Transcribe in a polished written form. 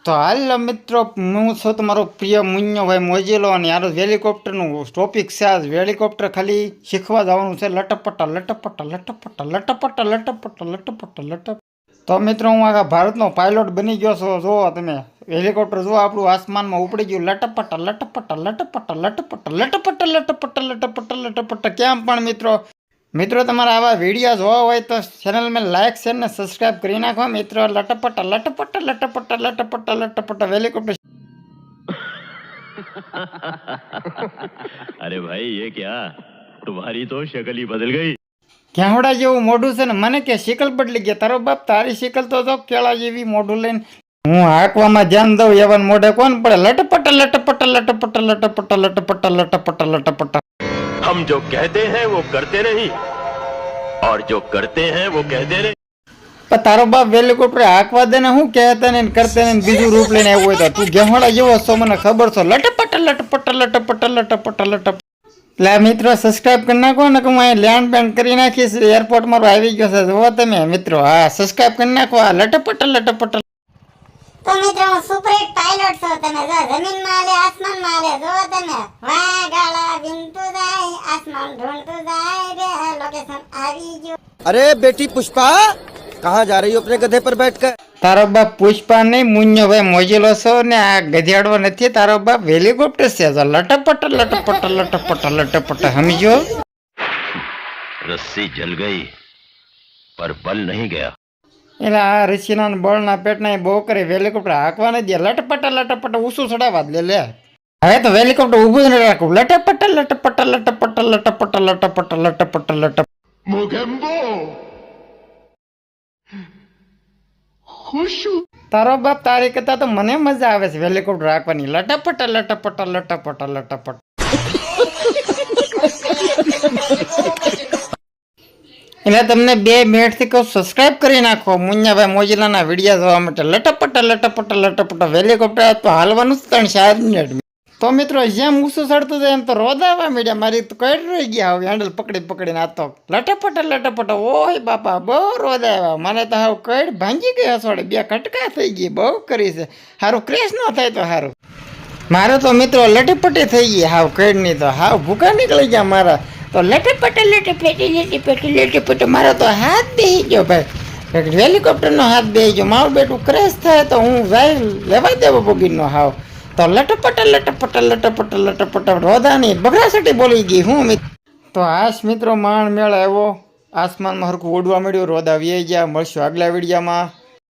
તો હાલ મિત્રો હું છું તમારો પ્રિય મુન્નોભાઈ મોજીલો અને યાર હેલિકોપ્ટરનું ટોપિક છે. આજ હેલિકોપ્ટર ખાલી શીખવા જવાનું છે. લટપટા લટપટા લટપટા લટપટા લટપટા લટપટા લટપ. તો મિત્રો હું આખા ભારતનો પાયલોટ બની ગયો છું. જુઓ તમે હેલિકોપ્ટર જુઓ આપણું આસમાનમાં ઉપડી ગયું. લટપટા લટપટા લટપટા લટપટા લટપટા લટપટા લટપટા લટપટા. કેમ પણ મિત્રો તમારા આવા વિડીયો જોવા હોય તો ચેનલ में लाइक शेयर ने सब्सक्राइब કરી નાખો મિત્રો. લટપટા લટપટા લટપટા લટપટા લટપટા હેલિકોપ્ટર. अरे भाई ये क्या तुम्हारी तो शक्ल ही बदल गई. કેવડા જેવું મોઢું છે ને મને કે શિકલ બદલી ગયા. તારો બાપ તારી શિકલ તો જો કેળા જેવી મોઢું લઈને હું હાંકવામાં ધ્યાન દઉં એવા મોઢે કોણ પડે. લટપટા લટપટા લટપટા લટપટા લટપટા લટપટા લટપટા. हम जो कहते हैं वो करते नहीं और जो करते हैं वो कहते नहीं. પણ તારો બાપ હેલિકોપ્ટર હાંકવા દે ને હું કહેતા ને કરતે ને બીજું રૂપ લઈને આવ્યો હોય તો તું ગેહડા જેવો છો મને ખબર છો. લટપટા લટપટા લટપટા લટપટા લટપ. એટલે મિત્રો સબસ્ક્રાઇબ કરી નાખો ને કે હું અહીં લેન્ડ બેન્ડ કરી નાખીશ. એરપોર્ટ મારો આવી ગયો છે જુઓ તમે મિત્રો. હા સબસ્ક્રાઇબ કરી નાખો. આ લટપટા લટપટા. તો મિત્રો હું સુપરહિટ પાયલોટ છું. તમે જો જમીનમાં આલે આસમાનમાં આલે જો તમે વાહ ગાળા વિંતું જાય આસમાન ઢૂંઢતું જાય રે લોકેશન આવી ગયું. अरे बेटी पुष्पा कहाँ जा रही हो अपने गधे पर बैठकर? તારો બાપ પુષ્પા નહીં મુન્નોભાઈ મોજીલો છો ને આ ગધેડો નથી. તારો બાપ હેલિકોપ્ટર છે. લટપટ લટપટ લટપટ લટપટ સમજો. रस्सी जल गई पर बल नहीं गया. એટલે આ ઋષિના બળના પેટના બહુ કરે હેલિકોપ્ટર હાંકવા નથી દે. લટપટ લટપટ ઊંચું ચડાવવા દે લે. હવે તો હેલિકોપ્ટર ઊભું જ ન રાખવું. લટપટ લટપટ લટપટ લટપટ લટપટ લટપટ લટપ. તારો બાપ તારી કરતા તો મને મજા આવે છે હેલિકોપ્ટર હાંકવાની. લટપટ લટપટ લટપટ લટપટ. એટલે તમને 2 મિનિટથી કહું સબસ્ક્રાઇબ કરી નાખો મુન્નાભાઈ મોજીલાના વિડીયો જોવા માટે. લટપટ લટપટ લટપટ હેલિકોપ્ટર તો હાલવાનું જ 3-4 મિનિટ. તો મિત્રો જેમ ઊંચું ચડતું જાય એમ તો રોદાવા મીડિયા મારી તો કઈ રહી ગયા હવે હેન્ડલ પકડીને આ તો લટપટ લટપટ. ઓય બાપા બહુ રોદાવા. મને તો હાવ કઈ ભાંગી ગઈ હસોડે. 2 કટકા થઈ ગઈ. બહુ કરી છે. સારું ક્રેશ ન થાય તો સારું. મારે તો મિત્રો લટપટી થઈ ગઈ હાવ કઈડની તો હાવ ભૂકા નીકળી ગયા મારા તો. લટપટ લટપટી લટપટી લટપટ. મારો તો હાથ બેસી ગયો ભાઈ. હેલિકોપ્ટરનો હાથ બેસી ગયો. મારું બેટું ક્રેશ થાય તો હું ભાઈ લેવા દેવો બગીરનો હાવ. તો લટપટ લટપટ લટપટ લટપટ રોદાની બગડાસટી બોલી ગઈ હું. તો આશ મિત્રો માણ મેળ આવ્યો. આસમાનમાં હરખું ઉડવા મળ્યું. રોદા વી ગયા. મળશું આગલા વિડીયામાં.